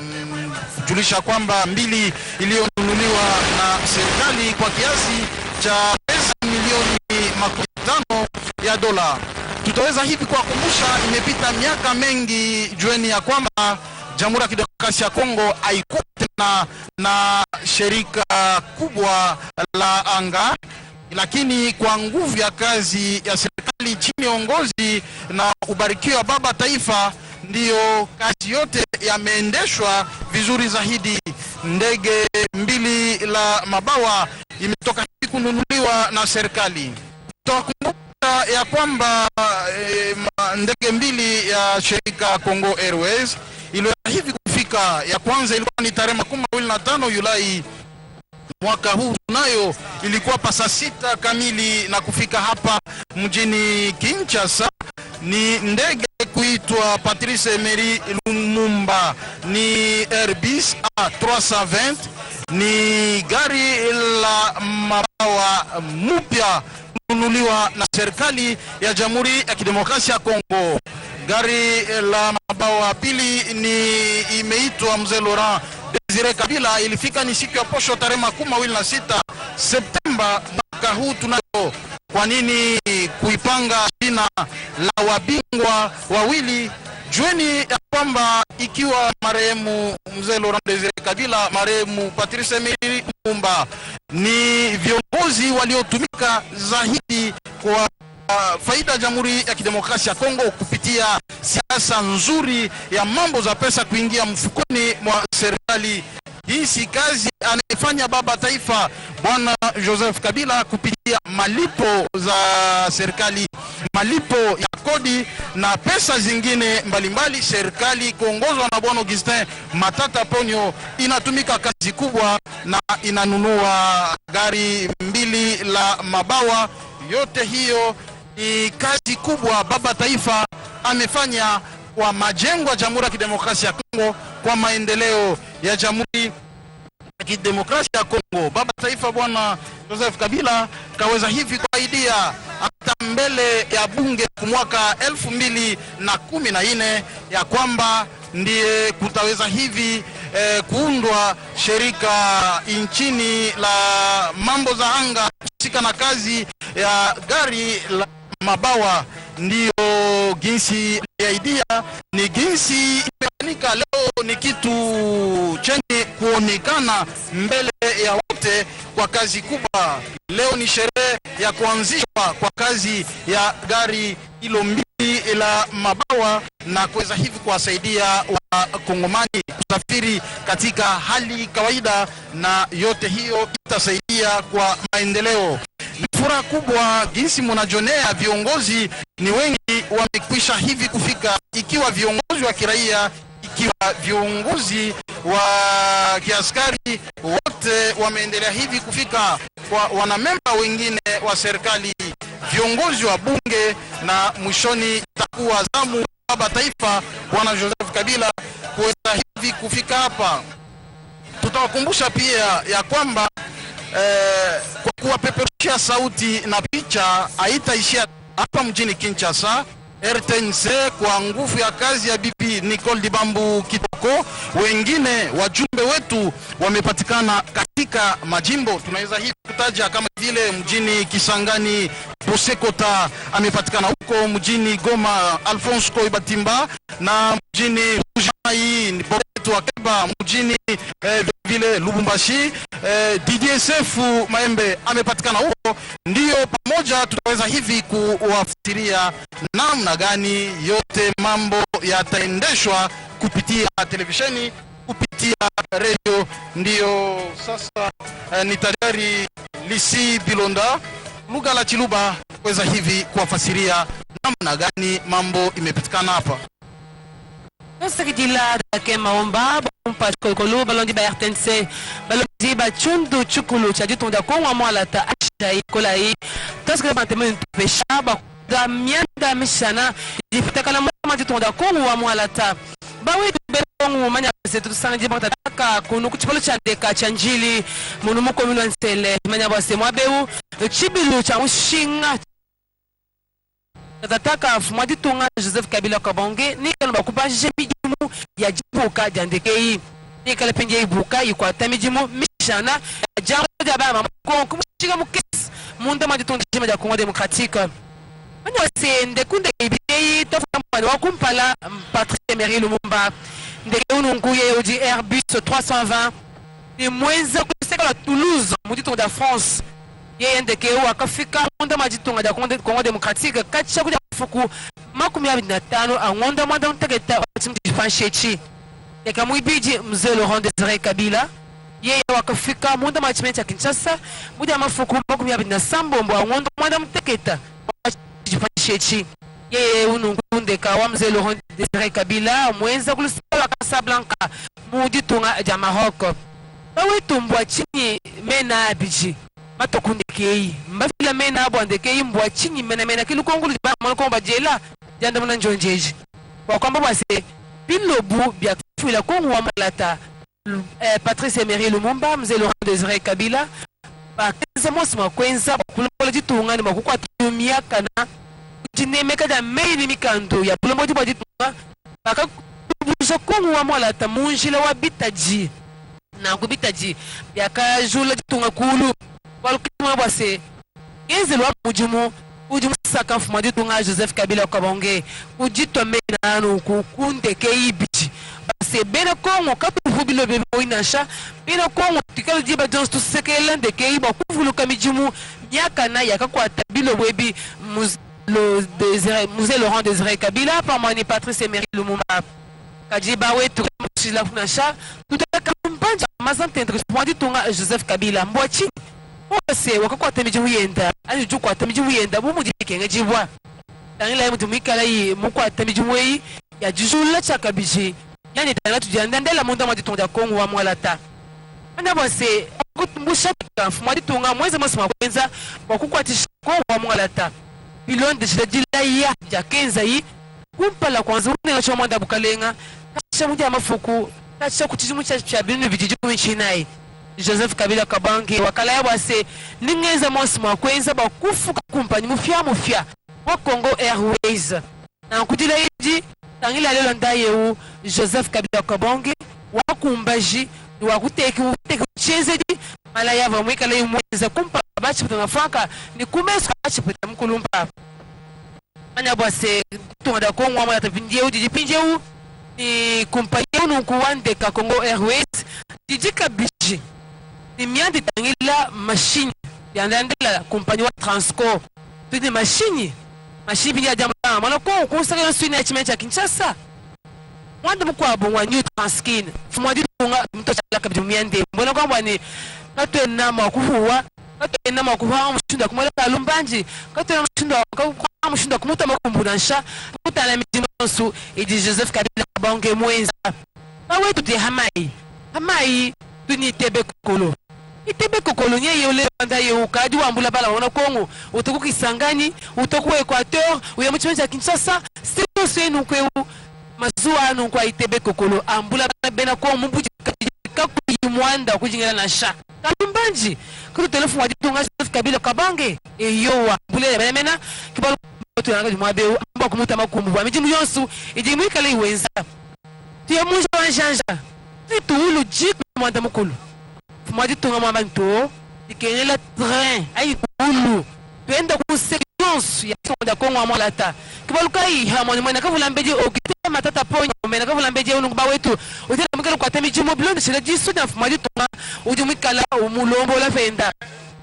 Julisha kwamba mbili iliyonunuliwa na serikali kwa kiasi cha pesa milioni 50 ya dola. Tutaweza hivi kuwakumbusha, imepita miaka mengi jueni ya kwamba Jamhuri ya Kidemokrasia ya Kongo haikuwa tena na shirika kubwa la anga, lakini kwa nguvu ya kazi ya serikali chini ya uongozi na ubarikiwa baba taifa, ndiyo kazi yote yameendeshwa vizuri zaidi. Ndege mbili la mabawa imetoka kununuliwa na serikali. Tutakumbuka ya kwamba ndege mbili ya shirika Congo Airways iliyo hivi kufika, ya kwanza ilikuwa ni tarehe 25 Julai mwaka huu, nayo ilikuwa pasa 6 kamili na kufika hapa mjini Kinshasa. Ni ndege kuitwa Patrice Emery Lumumba, ni Airbus A320, ni gari la mabawa mpya kununuliwa na serikali ya Jamhuri ya Kidemokrasia ya Kongo. Gari la mabawa pili ni imeitwa Mzee Laurent Desire Kabila, ilifika ni siku ya posho tarehe 26 Septemba mwaka huu. Tunayo kwa nini kuipanga jina la wabingwa wawili? Jueni ya kwamba ikiwa marehemu Mzee Laurent Desire Kabila, marehemu Patrice Emery Lumumba ni viongozi waliotumika zaidi kwa faida ya Jamhuri ya Kidemokrasia ya Kongo kupitia siasa nzuri ya mambo za pesa kuingia mfukoni mwa serikali. Hii si kazi anayefanya baba taifa Bwana Joseph Kabila kupitia malipo za serikali, malipo ya kodi na pesa zingine mbalimbali. Serikali kuongozwa na Bwana Augustin Matata Ponyo inatumika kazi kubwa na inanunua gari mbili la mabawa. Yote hiyo ni kazi kubwa baba taifa amefanya kwa majengo ya Jamhuri ya Kidemokrasia ya Kongo, kwa maendeleo ya Jamhuri ya Kidemokrasia ya Kongo. Baba taifa Bwana Joseph Kabila kaweza hivi kuahidia hata mbele ya bunge mwaka 2014 ya kwamba ndiye kutaweza hivi kuundwa shirika nchini la mambo za anga husika na kazi ya gari la mabawa. Ndiyo jinsi ya idea, ni jinsi imefanyika leo, ni kitu chenye kuonekana mbele ya wote kwa kazi kubwa. Leo ni sherehe ya kuanzishwa kwa kazi ya gari hilo mbili la mabawa na kuweza hivi kuwasaidia Wakongomani kusafiri katika hali kawaida, na yote hiyo itasaidia kwa maendeleo. Ni furaha kubwa jinsi mnajonea, viongozi ni wengi wamekwisha hivi kufika, ikiwa viongozi wa kiraia, ikiwa viongozi wa kiaskari, wote wameendelea hivi kufika, kwa wanamemba wengine wa serikali, viongozi wa bunge, na mwishoni itakuwa zamu baba taifa Bwana Joseph Kabila kuweza hivi kufika hapa. Tutawakumbusha pia ya kwamba kwa kuwapeperushia sauti na picha haitaishia hapa mjini Kinshasa. RTNC kwa nguvu ya kazi ya Bibi Nicole Dibambu Kitoko, wengine wajumbe wetu wamepatikana katika majimbo. Tunaweza hivi kutaja kama vile mjini Kisangani Bosekota amepatikana huko, mjini Goma Alphonse Koibatimba, na mjini Rujai ni Boreto Akeba, mjini vile Lubumbashi Didier Sefu Maembe amepatikana huko. Ndiyo pamoja tutaweza hivi kuwafasiria namna gani yote mambo yataendeshwa kupitia televisheni, kupitia radio. Ndiyo sasa ni tayari Lisi Bilonda lugha la Chiluba kuweza hivi kuwafasiria namna gani mambo imepatikana hapa. Sekidila dake maomba bompa kolkolu balondi ba RTNC balondi ba chundu chukulu cha jutonda ko wa mwala ta ashai kolai taske bateme pesha ba da mienda mishana difitaka la mama jutonda ko wa mwala ta bawe belongu manya setu sana jibata ka kunu kuchipolo cha deka cha njili munumu komino nsele manya bose mwabeu chibilu cha ushinga nataka fumadi tunga Joseph Kabila Kabonge ni kala bakuba jebijimu ya jibuka jandekei ni kala penje ibuka yikwa tamijimu mishana jamu ya bama ko kumushiga mukesi munda majitonda jema ya Congo Démocratique manya sende kunde ibei tofa wa kumpala Patrice Emery Lumumba ndeke ununguye odi Airbus 320 ni mwenza kuseka la Toulouse mujitonda France yeye ndeke wakafika munda majitonga ya Congo Démocratique kacha kuja fuku 25 angonda mwanda mtaketa watimjifanshechi ndeka muibiji Mzee Laurent Desire Kabila yeye wakafika munda machimenti ya Kinshasa muja mafuku 27 mbombo angonda mwanda mtaketa Chechi ye unungunde kawa mzee Laurent Désiré Kabila mwenza kulusala Casablanca mudi tunga ja Maroc bawe tumbwa chini mena abiji matokunde kei mbafila mena abwande kei mbwa chini mena kilukongulu ba mko bajela janda muna njonjeji kwa kwamba base bilobu bya kufuila kongo wa malata Patrice Emery Lumumba mzee Laurent Désiré Kabila bakenza mosi makwenza bakulola jitunga ni makukwa tumiaka na jinemeka da meini mikando ya bulombo di baditunga baka kubusha kongo wa malata munjila wa bitaji na kubitaji yaka jula jitunga kulu walukima bwase kenze lwa mujumu ujumu saka mfuma jitunga Joseph Kabila Kabonge ujitwa mena anu kukunde keibichi base bena kongo katufu bilo bebe oinasha bena kongo tikalo jiba jons tu sekelende keiba kuvulu kamijumu miaka na yaka kwa tabilo webi Mzee Laurent Désiré Kabila par mani Patrice Emery Lumumba kajiba wetu mshila funasha tutaka kumpanja mazante entre mwadi tunga Joseph Kabila mbwachi ose wakakwa temiji uyenda ani jukwa temiji uyenda bumu dikenge jibwa tangila mutu mikala yi mukwa temiji weyi ya jujula chakabiji yani tanga tujanda ndela munda mwadi tunga kongo wa mwalata anda bose kutumbusha mwadi tunga mweze masima kwenza wakukwa tishkongo wa mwalata pilon de jilaya ya kenza yi kumpala kwanza unela choma nda bukalenga kasha muja mafuku kasha kutijimu cha binu bijijumu chinai Joseph Kabila Kabange wakala ya base ningeza mosi makwenza bakufuka kumpanyi mufya wa Congo Airways na kudila yiji tangila lelo ndaye Joseph Kabila Kabange wakumbaji wakuteki uchezedi mala yava mwikala yumweza kumpa bachi puta nafaka ni kumesu bachi puta mkulumpa anya bwase tunga kongo wa mwata pinjeu jijipinjeu ni kumpanyeu nukuwande ka Congo Airways jijika biji ni miandi tangila machine yandandela kumpanyi wa Transco tuni machine ya jamana mwana kongo kusaka yonsuni ya chimecha Kinshasa mwanda mkwa bongwa New Transkin fumwadi tunga mtochala kabiji miandi mbona kwa mwani katwe nama kuhuwa katwe nama kuhuwa mshunda kumwela kalumbanji katwe mshunda kumuta makumbunansha kutana mijimonsu idi Joseph Kabila Kabange mwenza kawe tuti hamai tuni tebe kokolo itebe kokolo nye yole wanda ukadi wambula bala wana kongo utoku Kisangani utoku Equateur uya mchimenja Kinshasa sito senu kweu mazuwa nunkwa itebe kokolo ambula bena kwa mbuji mwanda kujingela na sha kalumbanji kutu telefu wadi tunga Joseph Kabila Kabange eyowa bule bemena kibalo to yanga jumwabe amba kumuta makumbu wa mijimu yonsu ijimu ikale iwenza tiye munja wanjanja tituulu jiku mwanda mukulu mwadi tunga mwamba nto ikenela train ayi tuulu tuenda kusekionsu ya mwanda kongo wa mwalata kibalo kai hamoni kavula mbeji okite matata ponya mena kavula mbeji unungba wetu utela mukelo kwa temi jimu blonde sila jisu na mwadi tunga ujumikala umulombo la fenda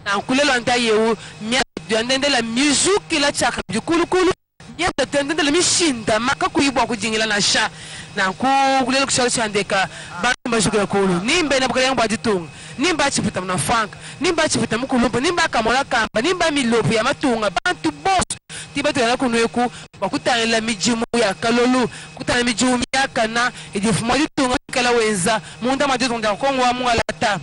na kulelo antaye mia yandende la mizuki la chaka jukulu yanda tendende la mishinda maka kuibwa kujingila na sha na kulelo kushalo chandeka ba mazukula kulu nimbe na bukala ngba ditunga nimba chiputa na frank nimba chiputa mukulumba nimba kamola kamba nimba milopo ya matunga bantu boss tibato yana kunweku bakutangela mijimu ya kalolu kutana mijimu ya kana idifumwa ditunga kala wenza munda maditunga kongo wa mwalata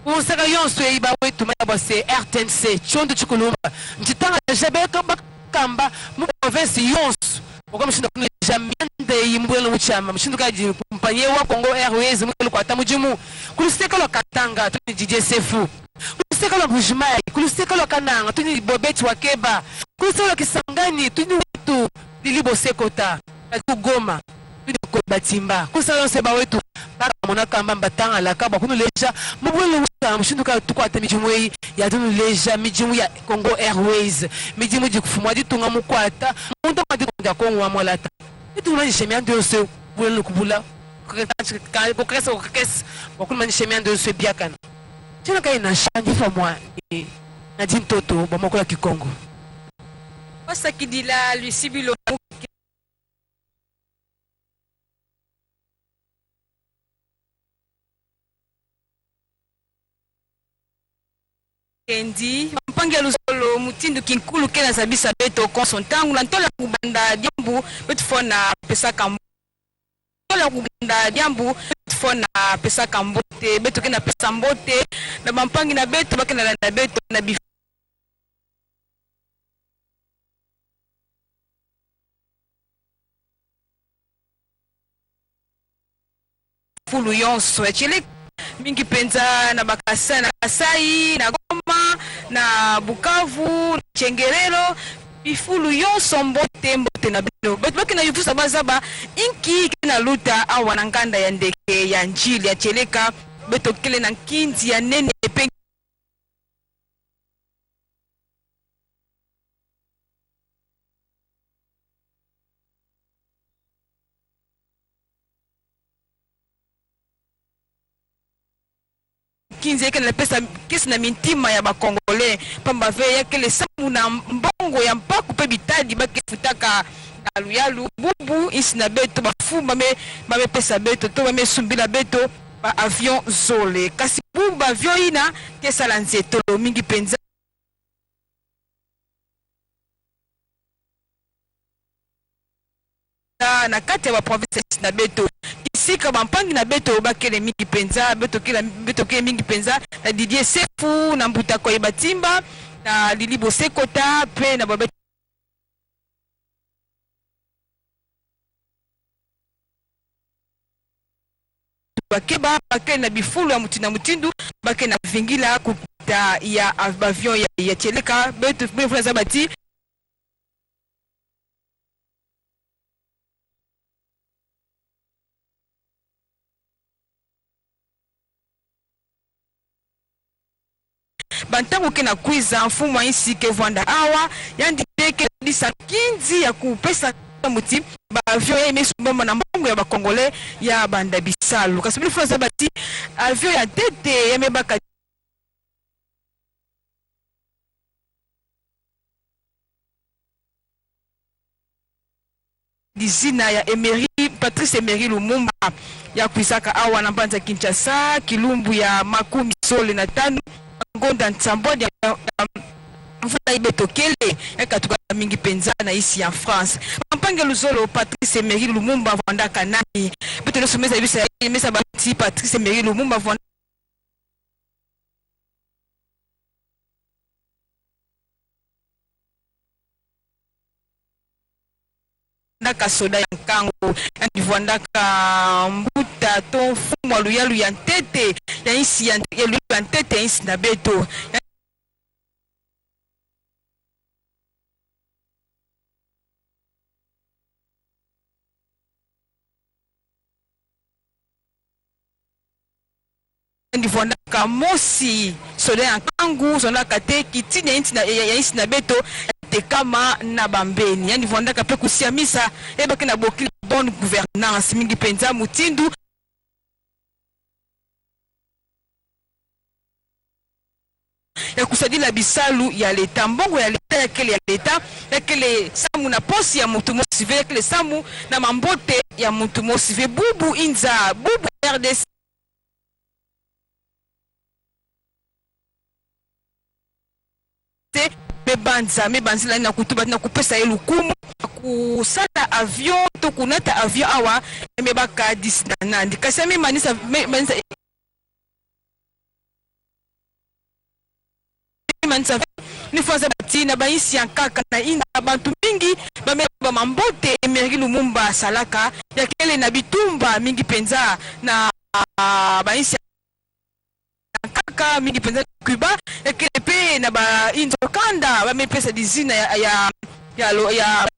usaka yonso iba wetu maya bose RTNC chondo chikulumba mchitanga jabeka bakamba mu province yonso oko mshindo kuna jamiende yimbwelo muchama mshindo kaji kumpanye wa Congo Airways mwelo kwa tamujimu kuliseka lo Katanga tuni DJ Sefu kuliseka lo Bujimai kuliseka lo Kananga tuni Bobeti wa Keba kuliseka lo Kisangani tuni wetu Lilibo Sekota Goma tuni Batimba kuliseka lo seba wetu para mona kamba mbatanga la kaba kunu leja mubwelo mshindu ka tukwata mijimu ya tunu leja mijimu ya Congo Airways mijimu jikufumwa ditunga mukwata munda madikonda kongo wa mwalata ituna nishemia ndio se bwelo kubula kokesa bakulu manishemia ndio se biakana tena kai na shangi famwa na jintoto bamoko ya Kikongo Pasa kidila Luisibilo Kendi mpangi ya luzolo Mutindu Kinkulu Kena Zabisa Beto Konsontangu na ntola kubanda diambu betu fona pesa kambo ntola kubanda diambu betu fona pesa kambote betu kena pesa mbote na bampangi na betu bakena na beto na bifu fulu yonso echele mingi penza na Bakasai, na Kasai, na Goma, na Bukavu, na Chengerero, bifulu yonso mbote na bino. Betu bakena yufusa bazaba inki kena luta awa na nganda ya ndeke ya njili ya cheleka beto kele na nkinzi ya nene pengi kinzi yake na pesa kesi na mintima ya bakongole pamba ve yake le samu na mbongo ya mpaku pe bitadi bakefutaka aluyalu bubu isi na beto bafumba me pesa beto to me sumbila beto ba avion zole kasi bubu avion ina kesa la nzetolo mingi penza na kati ya province na beto kisika bampangi na beto bakele mingi penza beto kele mingi penza na Didier Sefu na Mbuta Koye Batimba na Lilibo Sekota pe na babeto bakeba bakele na bifulu ya Mutina Mutindu bakele na vingila kupita ya avion ya cheleka beto bifulu za bati bantango kena kwiza mfumo wa insi ke vwanda awa yandi teke disa kinzi ya kupesa muti ba avion ya imesubamba na mbongo ya bakongole ya banda bisalu kasi bili fwaza bati avion ya tete ya mebaka dizina ya Emery Patrice Emery Lumumba ya kuisaka awa na mbanza Kinshasa kilumbu ya makumi sole na tano Ngonda Ntambodi mfuna ibeto kele ekatuka mingi penza na isi ya France mpange luzolo Patrice Emery Lumumba vanda kanani beto le someza ibisa mesa bati Patrice Emery Lumumba vanda ndaka soda ya nkango ndivwandaka mbuta to fumu aluyalu ya ntete ya isi ya ntete ya isi na beto ndivwandaka mosi soda ya nkango zonaka te kitini ya isi na beto tekama na bambeni yani vondaka pe kusiamisa ebake na bokili bonne gouvernance mingi penza Mutindu ya kusadila bisalu ya leta mbongo ya leta ya leta yakele samu na posi ya mutu mosive yakele samu na mambote ya mutu mosive bubu inza bubu RDC mebanzila na kutuba na kupesa elukumu kusala avion to kunata avion awa mebaka disinanandi kasi manisa ni fwaza batina baisi ya kaka na ina bantu mingi bameba mambote Emery Lumumba salaka yakele na bitumba mingi penza na baisi kaka mingi penza Cuba yakele pe na ba Indokanda bamepesa dizina ya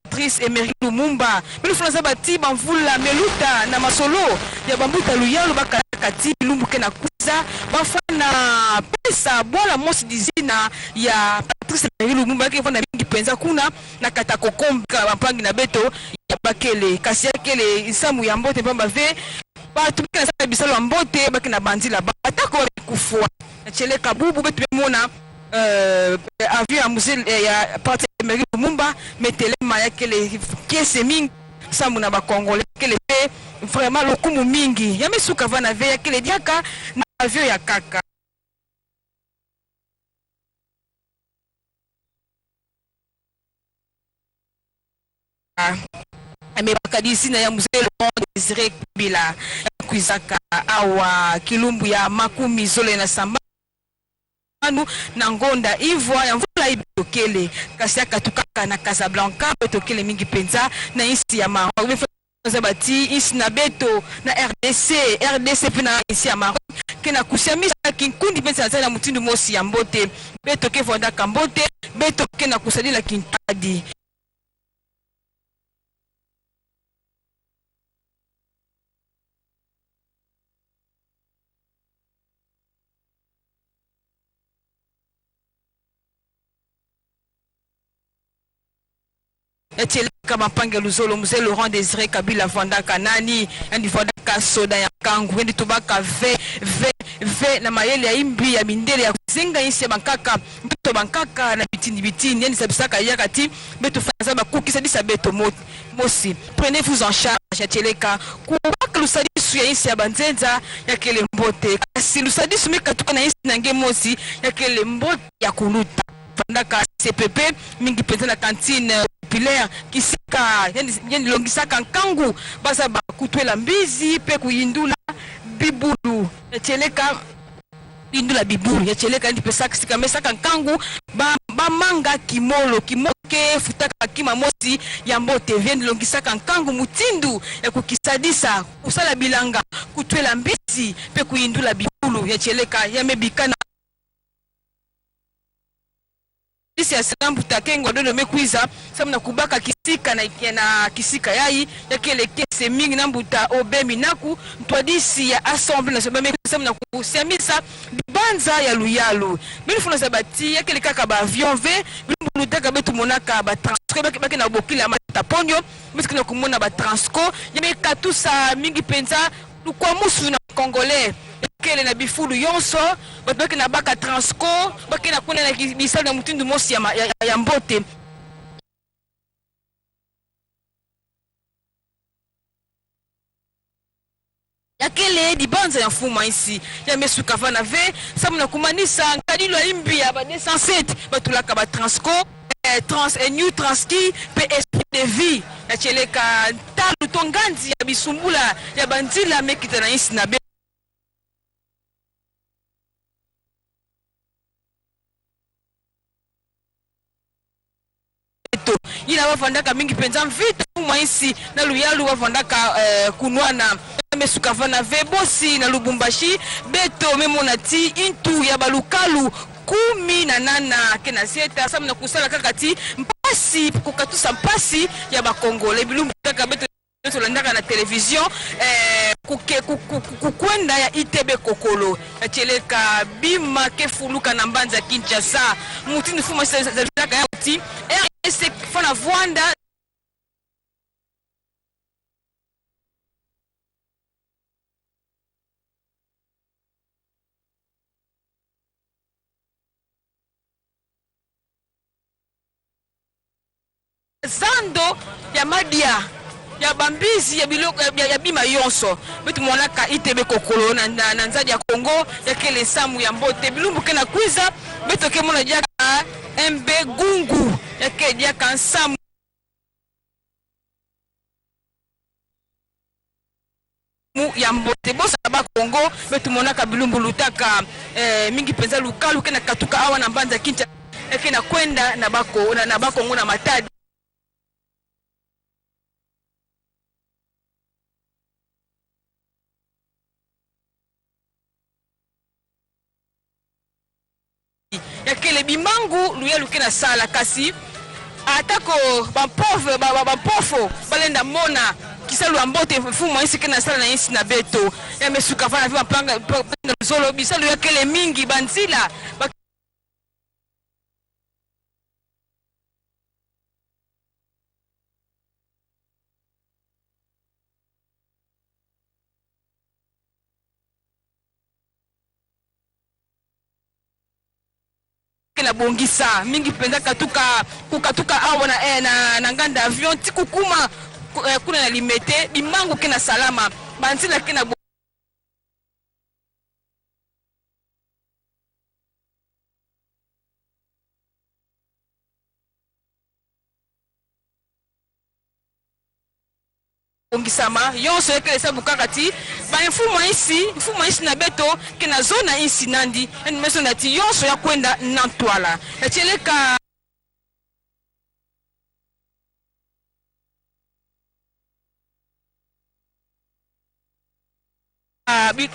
Patrice Emery Lumumba bili funa bati bamvula meluta na masolo ya bambuta luyalu bakati lumbu ke na kuza bafana pesa bola mosi dizina ya Patrice Emery Lumumba ke fana mingi penza kuna na kata kokomba bampangi na beto ya bakele kasi yakele isamu ya mbote pamba ve batu bikena sa bisalo mbote bakena banzila batako kufua cheleka bubu betu bemona avion ya musée ya Patrice Emery Lumumba metelema yakele kiese mingi samu na bakongole kele pe vraiment lokumu mingi ya mesuka vana ve yakele diaka na avion ya kaka d'ici na ya musée Laurent Désiré Kabila kuizaka awa kilumbu ya makumi zole na samba na ngonda ivwa ya mvula ibetokele kasi akatukaka na Casablanca betokele mingi penza na isi ya Maroc bati isi na beto na RDC pena isi ya Maroc kena kusiamisa kinkundi penza na mutindu mosi ya mbote beto ke vonda kambote beto kena kusalila kinkadi Eteleka mapange luzolo musée Laurent Désiré Kabila vondaka nani ndi vondaka soda ya kangu ndi tubaka ve na mayele ya imbi ya mindele ya kuzinga isi ya bankaka mtoto bankaka na bitini ndi sabisaka yakati beto fanza bakukisa bisa beto mosi prenez-vous en charge Eteleka kubaka lusadisu ya isi ya banzenza ya kele mbote kasi lusadisu mikatuka na isi nange mosi ya kele mbote ya kuluta vondaka CPP mingi penza na cantine populaire kisika yani longisaka nkangu basa bakutwela mbizi pe kuyindula bibulu Eteleka indula bibulu Eteleka ndi pesaka sika mesaka nkangu ba manga kimolo kimoke futaka kima mosi ya mbote vyendi longisaka nkangu mutindu ya kukisadisa kusala bilanga kutwela mbizi pe kuyindula bibulu Eteleka yamebikana isi ya sambu takengo dodo mekuiza samuna kubaka kisika na kisika yai yakele kese mingi na mbuta obemi naku ntwadisi ya assemblée nationale mekuiza samuna kusiamisa bibanza ya luyalu bilifuna sabati yakele kaka ba avion ve bilumulutaka betu monaka ba transco baki na bokila mataponyo bisikina kumona ba transco yameka tusa mingi penza lukwa musu na congolais kele na bifulu yonso baki na baka transco baki na kuna na bisala na mutindu mosi ya mbote yakele dibanza ya mfuma isi ya mesuka vana ve samu na kumanisa kadilo imbi ya ba 207 batulaka ba transco trans et new transki pe esprit de vie Eteleka talu tonganzi ya bisumbula ya bandila mekita na isi na ina wavandaka mingi penza mvita mwaisi na luyalu wavandaka kunwana mesuka vana vebosi na Lubumbashi beto memona ti intu ya balukalu 18 kena seta samu na kusala kakati mpasi kukatusa mpasi ya bakongole bilumbu kaka beto landaka na television kukwenda ya ITB kokolo Eteleka bima kefuluka na mbanza Kinshasa mutindu fuma zalaka ya uti RDC fana Vwanda zando ya madia ya bambizi ya biloko ya bima yonso betu monaka ITB kokolo na nzadi ya Kongo ya kele samu ya mbote bilumbu ke na kwiza betu ke mona jaka MB gungu ya ke dia kansamu ya mbote bosa ba Kongo betu monaka bilumbu lutaka mingi penza lukalu ke na katuka awa na mbanza Kinshasa ke na kwenda na bako na matadi yakele bimangu luyalu kena sala kasi atako bapofo balenda mona kisalu ambote fumo isi kena sala na isi na beto ya mesuka fana vima panga zolo bisalu yakele mingi banzila na bongisa mingi penza kukatuka awa na nganda avion tikukuma kuna na limete bimangu kena salama banzila kena ongisama yonso ekele sabu kakati ba mfumo isi na beto ke na zona isi nandi en meso na ti yonso ya kwenda na twala echeleka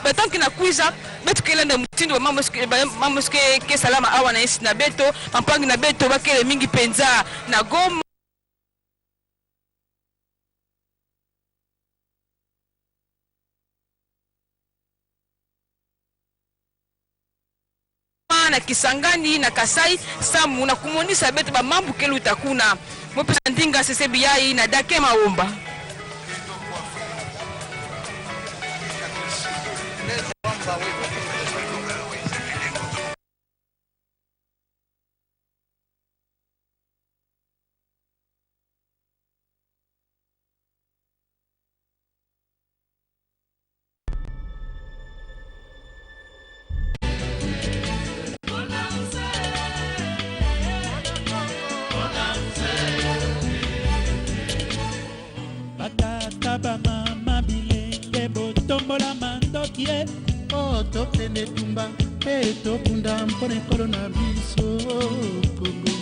beton kina kuiza beto kele na mutindo wa mambo ke salama awa na isi na beto pampangi na beto bakele mingi penza na Goma na Kisangani na Kasai samu na kumonisa beto ba mambo kele utakuna mopesa ndinga sesebiyai na dake maomba Mama bilenge botombola mandokie o tokende tumba pe tokunda mpona ekolo na biso Kongo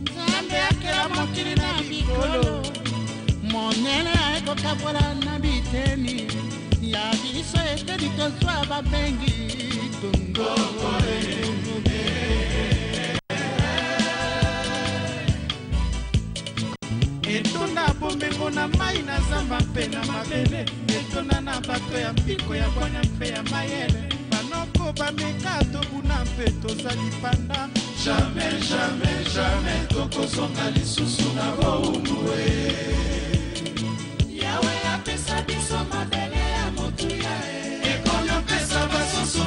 Nzambe akela mokili na bikolo monene ekokabola na biteni ya biso eteli tozwa babengi Congo etona bombengo na mai na zamba mpe na mabele etona na bato ya mpiko ya bwana mpe ya mayele banoko bameka tobuna mpe tozali panda jamais jamais jamais tokozonga lisusu na boumue yawe apesa biso mabele ya motuya ekomi opesa basusu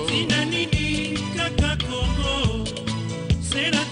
Sina nini kaka Kongo, sina